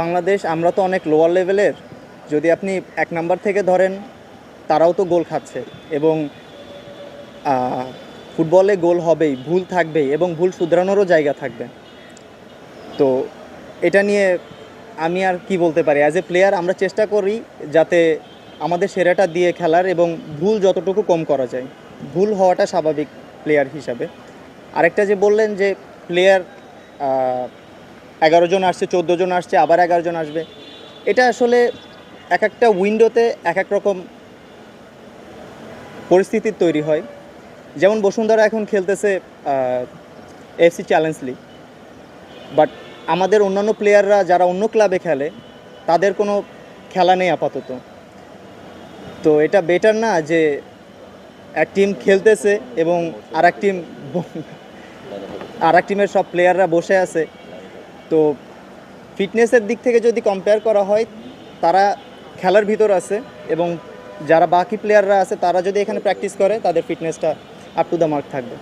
বাংলাদেশ আমরা তো অনেক লোয়ার লেভেলের। যদি আপনি ১ নাম্বার থেকে ধরেন, তারাও তো গোল খাচ্ছে এবং ফুটবলে গোল হবেই, ভুল থাকবেই এবং ভুল শুধরানোরও জায়গা থাকবে। তো এটা নিয়ে আমি আর কি বলতে পারি? অ্যাজ এ প্লেয়ার আমরা চেষ্টা করি যাতে আমাদের সেরাটা দিয়ে খেলার এবং ভুল যতটুকু কম করা যায়। ভুল হওয়াটা স্বাভাবিক প্লেয়ার হিসাবে। আরেকটা যে বললেন যে প্লেয়ার ১১ জন আসছে, ১৪ জন আসছে, আবার ১১ জন আসবে। এটা আসলে এক একটা উইন্ডোতে এক এক রকম পরিস্থিতির তৈরি হয়। যেমন বসুন্ধরা এখন খেলতেছে এফসি চ্যালেঞ্জ লিগ, বাট আমাদের অন্যান্য প্লেয়াররা যারা অন্য ক্লাবে খেলে তাদের কোনো খেলা নেই আপাতত। তো এটা বেটার না যে এক টিম খেলতেছে এবং আর এক টিম আর এক টিমের সব প্লেয়াররা বসে আছে। তো ফিটনেসের দিক থেকে যদি কম্পেয়ার করা হয়, তারা খেলার ভিতর আছে এবং যারা বাকি প্লেয়াররা আছে তারা যদি এখানে প্র্যাকটিস করে তাদের ফিটনেসটা আপ টু দ্য মার্ক থাকবে।